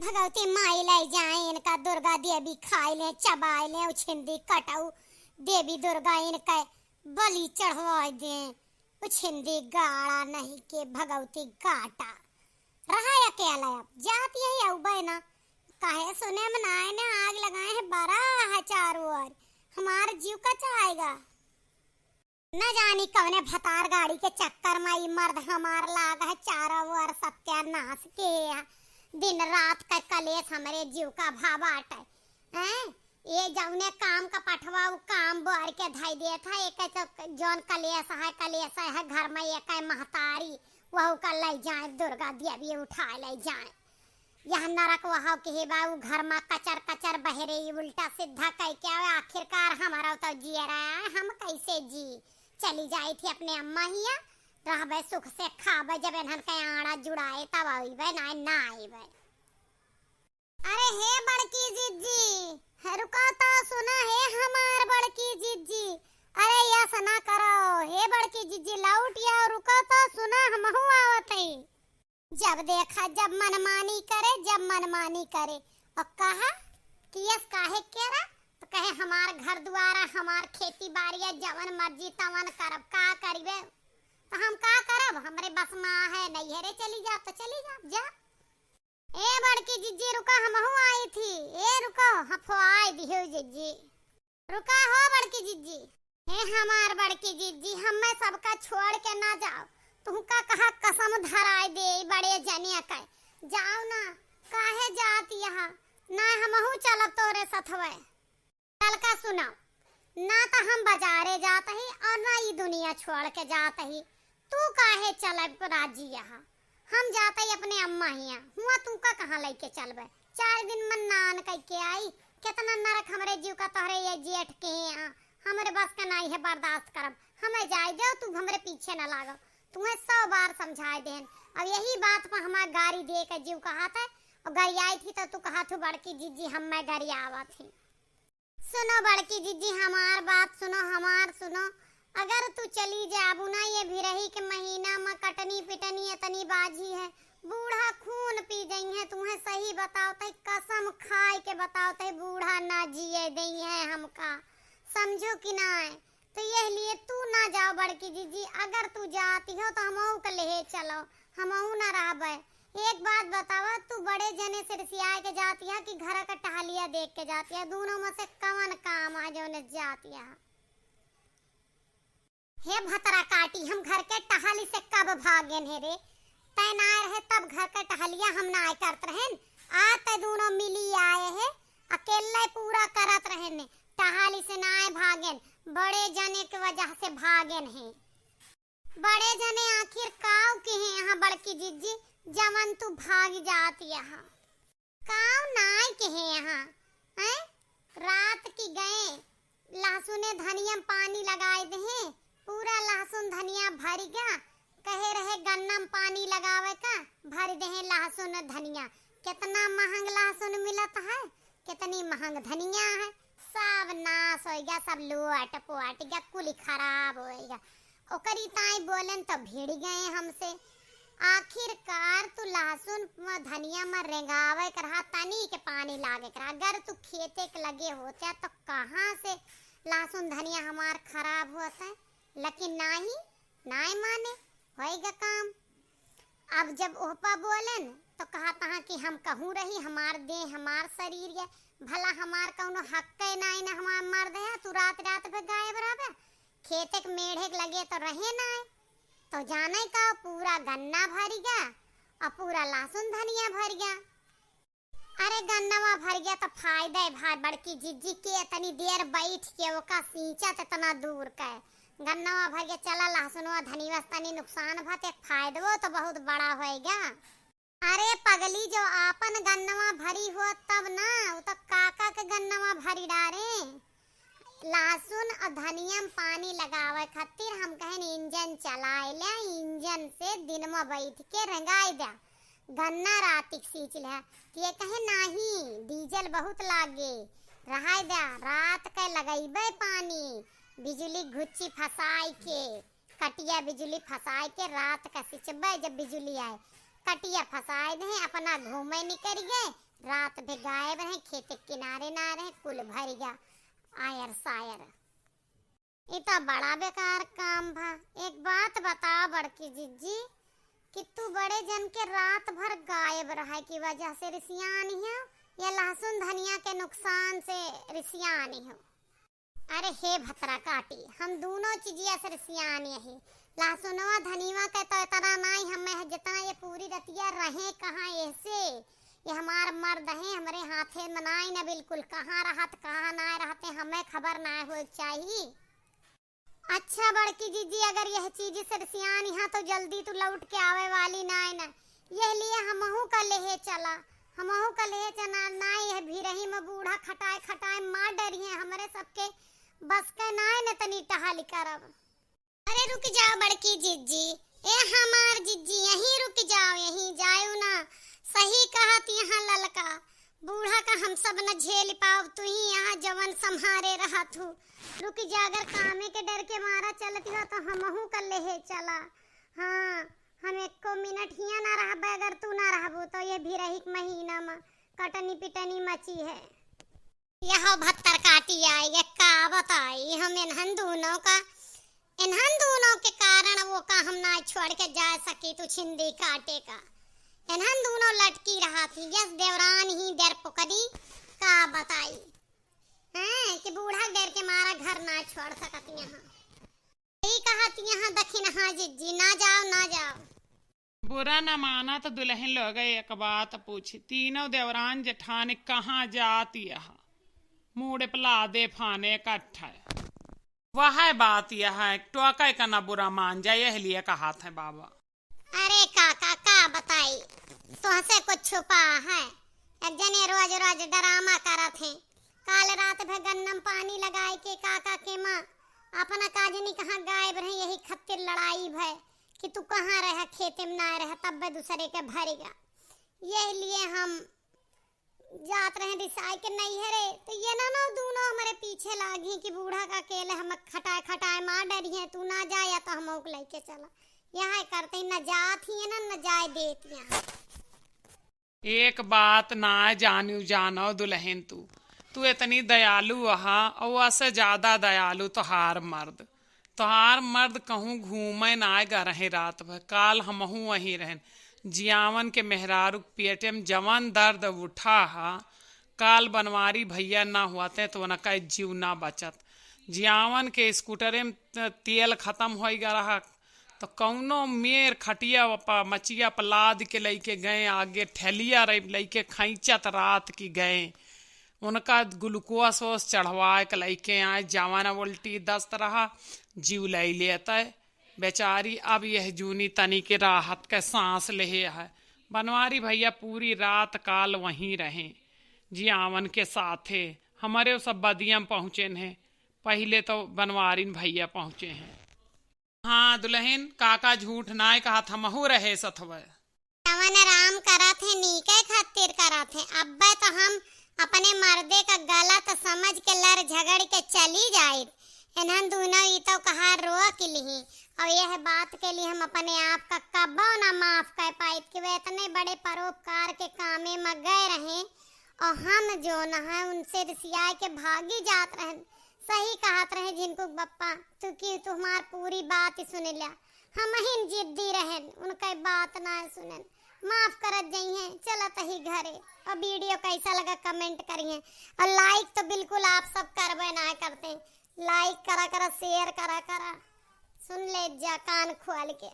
भगवती माई लाई जाए इनका दुर्गा देवी खाए ले चबाए ले उछिंदी कटाऊ देवी दुर्गा इनका बलि चढ़वा दे उछिंदी गाड़ा नहीं के भगवती गाटा रहा अकेला अब जात यही अउबे ना काहे सुने मनाए ने आग लगाए है बड़ा है चारों ओर हमार जीव का चाहेगा न जानी कवने भतार गाड़ी के चक्कर में ई मर्द हमार लाग है चारों ओर सत्यानाश के दिन रात का कलेश हमारे जीव का भावाट है ये जौने काम का पठवा वो काम बर के धाई दिया था एक जौन कलेश है घर में एक महतारी वह का ले जाए दुर्गा देवी उठा ले जाए यह नरक वह के बाबू घर में कचर कचर बहरे उल्टा सीधा कह के आखिरकार हमारा तो जी रहा है हम कैसे जी चली जाई थी अपने अम्मा हिया रहबे सुख से खाबे जब इन्हन के आड़ा जुड़ाए तब आईबे ना आईबे अरे हे बड़की जिज्जी है रुका तो सुना है हमार बड़की जिज्जी अरे या सना करो हे बड़की जिज्जी लौट या रुका तो सुना हम आवत है जब देखा जब मनमानी करे और कहा कि यस काहे केरा तो कहे हमार घर द्वारा हमार खेती बाड़ी जवन मर्जी तवन करब का करिबे तो हम का करब हमरे बस में है नहीं है रे चली जा ए बड़की जिज्जी रुका हमहू आई थी ए रुको हफवाई दियो जिज्जी रुका हो बड़की जिज्जी हे हमार बड़की जिज्जी हमें सबका छोड़ के ना जाओ तुमका कहा कसम धराई दे बड़े जनिया के जाओ ना काहे जात यहाँ ना हमहू चलब तोरे सथवे कल का सुनाओ ना तो हम बाजारे जाते ही और ना ये दुनिया छोड़ के जाते ही तू काहे चलब राजी यहाँ हम जाते ही अपने अम्मा हिया हुआ तुमका कहाँ लेके चलबे 4 दिन मन नान कह के आई कितना नरक हमरे जीव का तोहरे ये जेठ के हमरे बस का नहीं है बर्दाश्त करब हमें जाए दो तू हमरे पीछे न लागो तुम्हें 100 बार समझाए देन अब यही बात पर हमार गाड़ी दे के जीव कहा था और गाड़ी आई थी तो तू कहा तू बड़की जिज्जी हम मैं गाड़ी आवा थी सुनो बड़की जिज्जी हमार बात सुनो अगर तू चली जाबू ना ये भिरही के महीना में कटनी पिटनी इतनी बाजी है बूढ़ा खून पी गई है तुम्हें सही बताओते कसम खाए के बताओते बूढ़ा ना जिए दई है हमका समझो कि ना है तो ये लिए तू ना जाओ बड़की जीजी अगर तू जाती हो तो हमहू के ले चलो हमहू ना रहबे एक बात बतावा तू बड़े जने से रिसिया के जाती है कि घर का टहलिया देख के जाती है दोनों में से कवन काम है जो ने जाती है हे भतरा काटी हम घर के टहली से कब भागेन है रे तय ना रहे तब घर के टहलिया हम ना आए करत रहेन आते दोनों मिली आए है अकेले पूरा करत रहेन टहली से ना आए भागेन बड़े जने के वजह से भागेन है बड़े जने आखिर काव के हैं यहाँ बड़की जिज्जी जवन तू भाग जाती यहाँ काव नाय के हैं यहाँ हैं रात की गए लहसुन धनिया पानी लगाए दे हैं पूरा लहसुन धनिया भर गया कहे रहे गन्ना में पानी लगावे का भर दे लहसुन धनिया कितना महंग लहसुन मिलत है कितनी महंग धनिया है सब नाश हो गया सब लोट पोट गया कुल खराब हो गया ओकरी ताई बोलन तो भिड़ गए हमसे आखिरकार तू लहसुन धनिया में रेंगावे करहा तनी के पानी लागे कर अगर तू खेते के लगे होते तो कहाँ से लहसुन धनिया हमार खराब होता है लेकिन नहीं माने होएगा काम अब जब ओपा बोलन तो कहा तहा कि हम कहूँ रही हमार देह हमार शरीर है भला हमार कौनो हक नहीं ना हमार मर्द है तू रात पे गायब रहे खेते के मेढ़े के लगे तो रहे ना तो जाने का पूरा गन्ना भर गया और पूरा लहसुन धनिया भर गया अरे गन्ना भर गया तो फायदा है बड़की जिज्जी के इतनी देर बैठ के वो का सींचा इतना दूर का गन्ना भर गया चला लहसुन धनिया तनी नुकसान भत एक फायदा तो बहुत बड़ा होएगा अरे पगली जो आपन गन्ना भरी हो तब ना वो तो काका के गन्ना भरी डारे लहसुन और धनिया में पानी लगावे खातिर हम कहें इंजन चलाए ले इंजन से दिन में बैठ के रंगाई दे गन्ना रातिक सींच ले ये कहे नहीं डीजल बहुत लागे रहाई दे रात के लगैबे पानी बिजली घुच्ची फसाई के कटिया बिजली फसाई के रात का सिंचबे जब बिजली आए कटिया फसाए दे अपना घूमे निकल गए रात भे गायब रहे, खेत के किनारे ना रहे, कुल भर गया आयर सायर। ये तो बड़ा बेकार काम भा। एक बात बताओ बड़की जीजी कि तू बड़े जन के रात भर गायब रहे की वजह से रिसियानी हो या लहसुन धनिया के नुकसान से रिसियानी हो? अरे हे भतरा काटी, हम दोनों चीजिया से रिसियानी है। लहसुनवा धनिया के तो इतना नहीं हमें जितना ये पूरी रतिया रहे कहाँ ऐसे। ये हमार मर्द है, हमारे हाथे मनाई ना बिल्कुल, कहाँ रहत कहाँ ना रहते हमें खबर ना हो चाहिए। अच्छा बड़की जीजी, अगर यह चीज से रिसियानी है तो जल्दी तू लौट के आवे वाली ना है ना, यह लिए हमहू का लेहे चला, हमहू का लेहे चना ना। यह भी रही में बूढ़ा खटाए खटाए मार डरी है, हमारे सबके बस के ना है न तनी टहल करब। अरे रुक जाओ बड़की जीजी, ए हमार जीजी यहीं रुक जाओ, यहीं जाओ ना। सही कहत यहाँ ललका, बूढ़ा का हम सब न झेल पाओ, तू ही यहाँ जवन संहारे रहा तू। रुक जा, अगर कामे के डर के मारा चलती हो तो हमहू कर ले है चला। हाँ, हम एक मिनट हिया ना रह, अगर तू ना रहबो तो ये भी रही महीना में कटनी पिटनी मची है। यह भत्तर काटी आई, ये का बताई हम इन्हन दोनों के कारण वो का हम ना छोड़ के जा सकी तू छिंदी काटे का। इन्हन दोनों लटकी रहा थी, यस देवरान ही डर पुकड़ी का बताई हैं कि बूढ़ा डर के मारा घर ना छोड़ सकती यहाँ। यही कहती यहाँ दखिन। हाँ जीजी, ना जाओ ना जाओ। बुरा न माना तो दुल्हन लोग एक बात पूछी, तीनों देवरान जेठानी कहाँ जाती है? मुड़े पला दे फाने इकट्ठा। वह बात यह है, टोका का ना बुरा मान जाए, यह लिए कहा था बाबा। अरे काका का बताई, तुहसे कुछ छुपा है? एक जने रोज रोज ड्रामा करत हैं। काल रात भर गन्नम पानी लगाए के काका के माँ अपना काजनी कहाँ गायब रहे, यही खत्तिर लड़ाई भय कि तू कहाँ रह, खेते में ना रह, तब दूसरे के भरेगा। यही लिए हम जात रहे रिसाई के नहीं है रे, तो ये ना दोनों हमारे पीछे लागी कि बूढ़ा का अकेले हम खटाए खटाए मार डरी है, तू ना जाया तो हम ओक लेके चला। यहाँ करते ही न जात ही ना न जाए देती यहाँ। एक बात ना जानो दुल्हन, तू इतनी दयालु आहा, और से ज्यादा दयालु तोहार मर्द कहूँ घूमे ना गा रहे रात भर। काल हमहू वहीं रहन, जियावन के मेहरारू पेटे में जवान दर्द उठा हा। काल बनवारी भैया ना हुआते तो उनका जीव ना बचत। जियावन के स्कूटरे में तेल खत्म हो गया रहा तो कौनो मेर खटिया मचिया पर लाद के लेके गए, आगे ठेलिया लेके खैंचत रात की गए। उनका ग्लूकोस वोस चढ़वा के लेके आए, जवान उल्टी दस्त रहा, जीव ले लेता है बेचारी। अब यह जूनी तनी के राहत के सांस ले है। बनवारी भैया पूरी रात काल वहीं रहे जियावन के साथे। हमारे सब बदियम पहुँचे हैं, पहले तो बनवारी भैया पहुँचे हैं। हाँ दुल्हन, काका झूठ ना कहा था, महू रहे सथवे जवन राम करा थे नीके खातिर करा थे। अब तो हम अपने मर्दे का गलत समझ के लड़ झगड़ के चली जाए। इन्हन दोनों ही तो कहा रोक ली, और यह बात के लिए हम अपने आप का कब्बो ना माफ कर पाए कि वे इतने बड़े परोपकार के कामे में गए रहे और हम जो न है उनसे रिसिया के भागी जात रहे। सही कहत रहे जिनको बप्पा, तू की तुम्हार पूरी बात ही सुन लिया, हम ही जिद्दी रहन, उनका बात ना सुनन। माफ करत जाइए, चलत ही घरे। और वीडियो कैसा लगा कमेंट करिए, और लाइक तो बिल्कुल आप सब करबे ना करते। लाइक करा करा, शेयर करा करा, सुन ले जा कान खोल के।